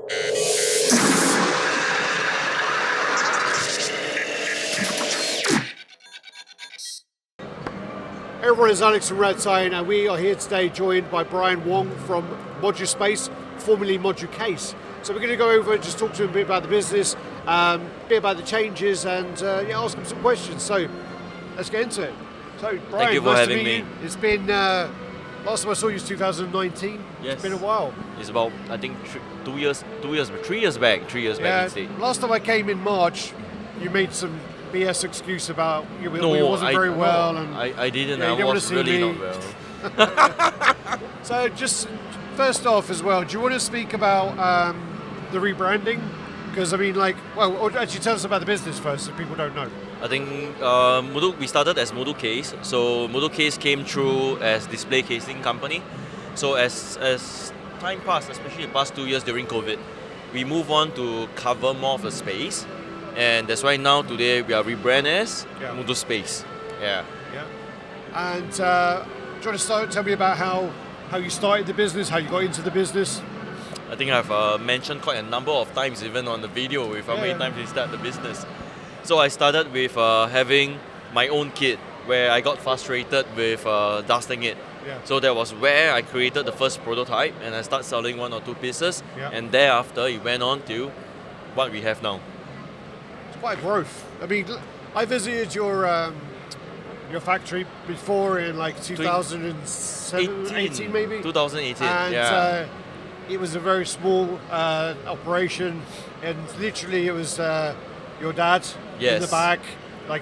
Hey everyone, it's Alex from Radd and we are here today joined by Brian Wong from ModuSpace, formerly ModuCase. So we're going to go over and just talk to him a bit about the business, a bit about the changes, and ask him some questions. So let's get into it. So Brian, thank you for having me. It's been, last time I saw you was 2019. Yes. It's been a while. It's about, I think, 3 years back instead. Last time I came in March, you made some BS excuse about you wasn't very well. No, and I didn't. Yeah, I was really not well. So just first off as well, do you want to speak about the rebranding? Because I mean, or actually tell us about the business first if people don't know. I think we started as ModuCase. So ModuCase came through as display casing company. So as time passed, especially the past 2 years during COVID, we move on to cover more of the space. And that's why now today we are rebranded as ModuSpace. Yeah. And do you want to tell me about how you started the business, how you got into the business? I think I've mentioned quite a number of times, even on the video, with how many times we start the business. So I started with having my own kit, where I got frustrated with dusting it. Yeah. So that was where I created the first prototype, and I started selling 1 or 2 pieces. Yeah. And thereafter, it went on to what we have now. Quite growth. I mean, I visited your factory before in 2018 maybe. 2018. And it was a very small operation, and literally it was your dad in the back,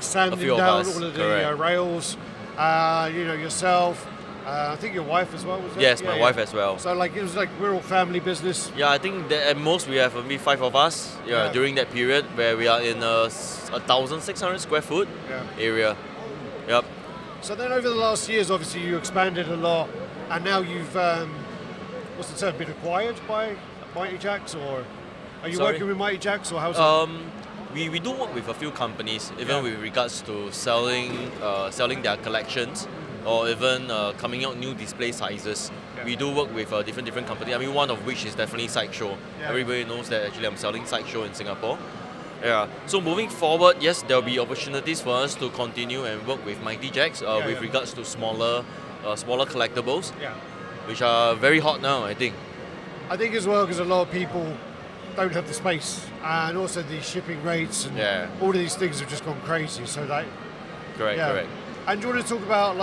sanding down all of the rails. Yourself. I think your wife as well, was it? Yes, my wife as well. So it was we're all family business. Yeah, I think that at most we have maybe 5 of us during that period, where we are in a 1,600 square foot area. Yep. So then over the last years, obviously you expanded a lot, and now you've, what's the term, been acquired by Mighty Jacks, or are you working with Mighty Jacks, or how's it? We do work with a few companies, even with regards to selling their collections, or even coming out new display sizes. Yeah. We do work with different companies. I mean, one of which is definitely Sideshow. Yeah. Everybody knows that actually I'm selling Sideshow in Singapore. Yeah. So moving forward, yes, there will be opportunities for us to continue and work with Mighty Jacks with regards to smaller collectibles, which are very hot now, I think. I think as well, because a lot of people don't have the space, and also the shipping rates and all of these things have just gone crazy. So correct. And do you want to talk about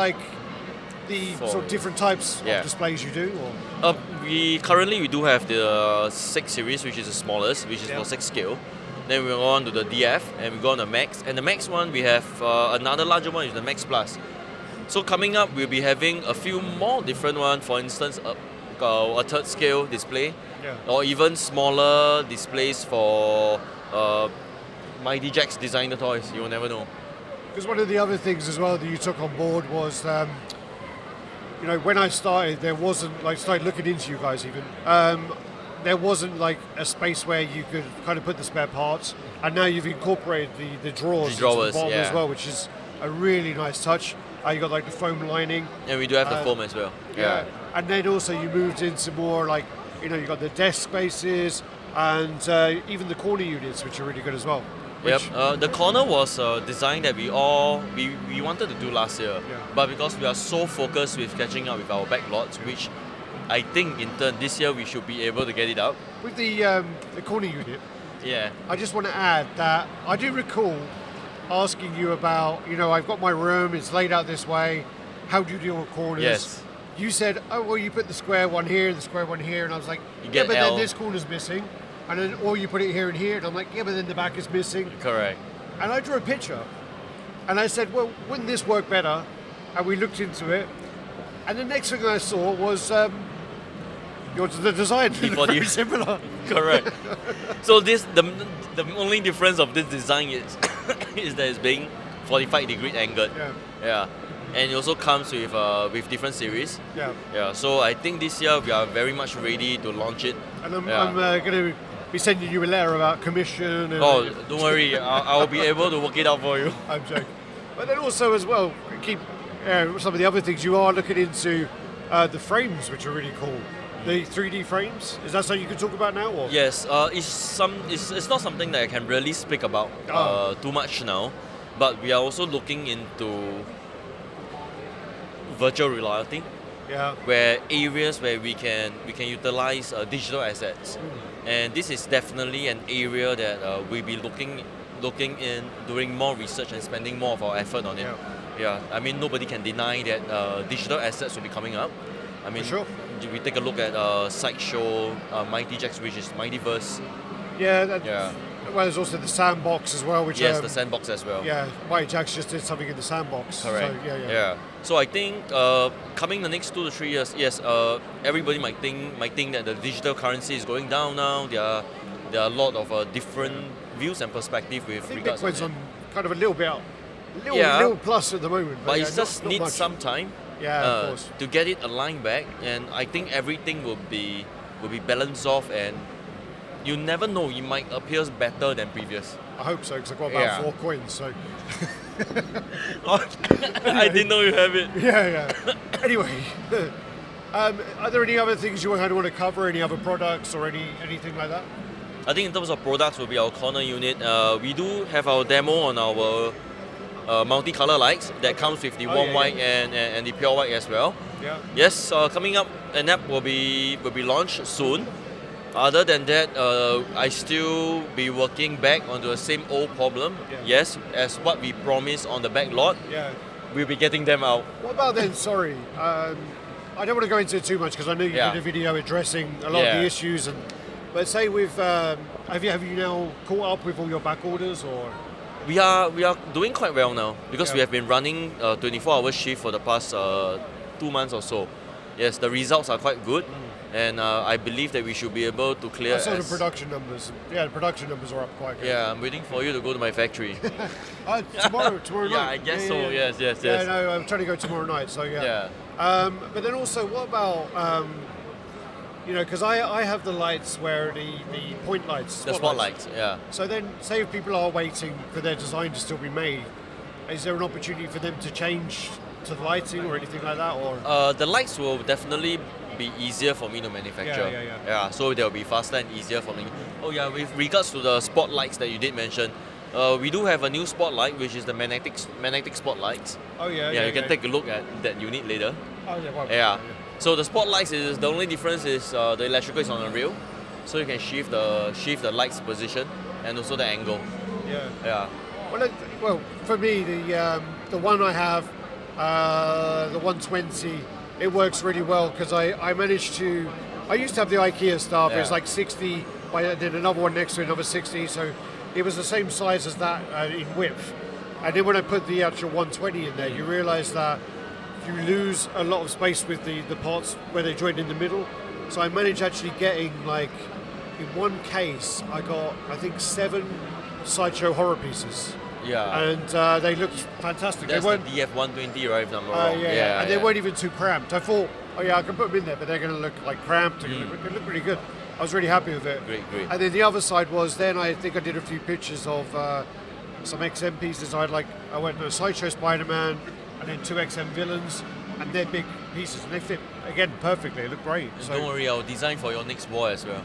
the sort of different types of displays you do? Or? We do have the 6 series, which is the smallest, which is for 6 scale. Then we go on to the DF, and we go on the Max. And the Max one, we have another larger one, is the Max Plus. So coming up, we'll be having a few more different ones. For instance, a 3rd scale display, or even smaller displays for Mighty Jacks designer toys. You will never know. Because one of the other things as well that you took on board was, when I started, there wasn't, started looking into you guys even, there wasn't a space where you could kind of put the spare parts, and now you've incorporated the drawers into the bottom as well, which is a really nice touch. You got the foam lining. And we do have the foam as well. Yeah. And then also you moved into more you got the desk spaces, and even the corner units, which are really good as well. Yep. The corner was a design that we wanted to do last year, but because we are so focused with catching up with our backlots, which I think in turn this year we should be able to get it out. With the corner unit, I just want to add that I do recall asking you about, I've got my room, it's laid out this way, how do you deal with corners? Yes. You said, you put the square one here and the square one here, and I was like, but then this corner's missing. And then, or you put it here and here, and I'm like, but then the back is missing. Correct. And I drew a picture, and I said, well, wouldn't this work better? And we looked into it, and the next thing I saw was the design looked very similar. Correct. So the only difference of this design is that it's being 45-degree angled. Yeah. And it also comes with different series. Yeah. So I think this year we are very much ready to launch it. And I'm going to be sending you a letter about commission. And don't worry, I'll be able to work it out for you. I'm joking. But then also as well, keep some of the other things you are looking into the frames, which are really cool. The 3D frames, is that something you can talk about now? Or? Yes, it's not something that I can really speak about too much now, but we are also looking into virtual reality, where areas where we can utilize digital assets, and this is definitely an area that we'll be looking in, doing more research and spending more of our effort on it. Yeah, I mean nobody can deny that digital assets will be coming up. I mean, sure. We take a look at Sideshow, Mighty Jack's, which is Mightyverse. Well, there's also the sandbox as well, which the sandbox as well. Yeah, Mighty Jack's just did something in the sandbox. Correct. So, So I think coming the next 2 to 3 years, yes, everybody might think that the digital currency is going down now. There are a lot of different views and perspectives with regards to Bitcoin's on kind of a little bit out, little plus at the moment. But yeah, it just not needs much. some time. Of course. To get it aligned back, and I think everything will be balanced off, and you never know, it might appear better than previous. I hope so, because I've got about 4 coins. So I didn't know you have it. Anyway, are there any other things you kind of want to cover? Any other products or anything like that? I think in terms of products will be our corner unit. We do have our demo on our multicolor lights that comes with the warm white and the pure white as well. Yes, coming up, an app will be launched soon. Other than that, I still be working back on the same old problem. Yes, as what we promised on the back lot. We'll be getting them out. What about then? Sorry, I don't want to go into it too much because I know you did a video addressing a lot of the issues. But say with have you now caught up with all your back orders or? We are doing quite well now because we have been running 24-hour shift for the past 2 months or so. Yes, the results are quite good, and I believe that we should be able to clear. I saw the production numbers. Yeah, the production numbers are up quite good. Yeah, I'm waiting for you to go to my factory. Tomorrow night. Yeah, I guess so. Yes. Yeah, no, I'm trying to go tomorrow night. So but then also, what about? Because I have the lights where the point lights. The spotlights, yeah. So then, say if people are waiting for their design to still be made, is there an opportunity for them to change to the lighting or anything like that? Or the lights will definitely be easier for me to manufacture. Yeah, so they'll be faster and easier for me. Oh yeah, with regards to the spotlights that you did mention, we do have a new spotlight, which is the magnetic spotlights. Oh yeah. Yeah, you can take a look at that unit later. Oh yeah. Yeah. So the spotlights is the only difference is the electrical is on a rail, so you can shift the light's position and also the angle. Yeah. Well, for me, the one I have, the 120, it works really well because I managed to. I used to have the IKEA stuff. It was like 60. I did another one next to it, another 60. So it was the same size as that in width. And then when I put the actual 120 in there, you realise that you lose a lot of space with the parts where they join in the middle. So I managed actually getting, like, in one case, I got, I think, 7 Sideshow horror pieces. Yeah. And they looked fantastic. That's they weren't, the DF120, right? If I'm wrong. And they weren't even too cramped. I thought, I can put them in there, but they're going to look like cramped. They look really good. I was really happy with it. Great. And then the other side was, then I think I did a few pictures of some XM pieces. I went to Sideshow Spider-Man, and then 2 XM villains, and they're big pieces, and they fit again perfectly. It looked great. So don't worry, I'll design for your next war as well.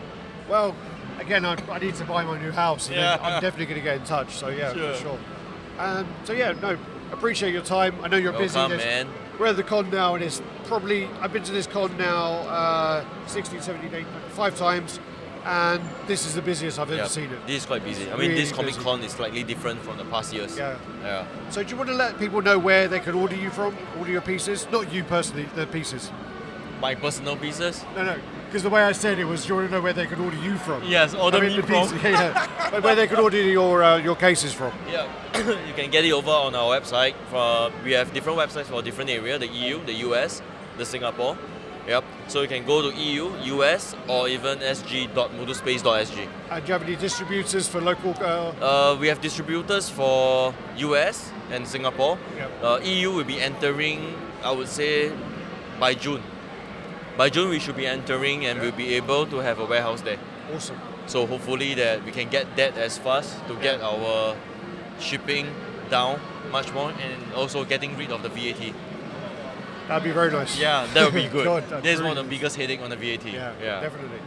Well, again, I need to buy my new house, and then I'm definitely going to get in touch. So for sure. Appreciate your time. I know you're busy. Man. We're at the con now, and it's probably I've been to this con now 16, 17, 18, 5 times. And this is the busiest I've ever seen it. This is quite busy. I mean, this Comic Con is slightly different from the past years. Yeah. So do you want to let people know where they can order you from? Order your pieces? Not you personally, the pieces. My personal pieces? No. Because the way I said it was, you want to know where they can order you from. Yes, order me from. But where they can order your cases from. Yeah, you can get it over on our website. We have different websites for different areas, the EU, the US, the Singapore. Yep. So you can go to EU, US, or even sg.moduspace.sg. And do you have any distributors for local? We have distributors for US and Singapore. Yep. EU will be entering, I would say, by June. By June we should be entering, and we'll be able to have a warehouse there. Awesome. So hopefully that we can get that as fast to get our shipping down much more, and also getting rid of the VAT. That'd be very nice. Yeah, that would be good. God, That's that's one of really the biggest headache on the VAT. Yeah, definitely.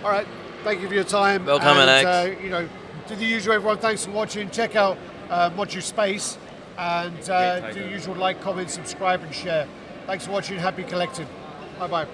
All right, thank you for your time. Welcome, and, Alex. You know, do the usual, everyone. Thanks for watching. Check out ModuSpace and do the usual like, comment, subscribe, and share. Thanks for watching. Happy collecting. Bye bye.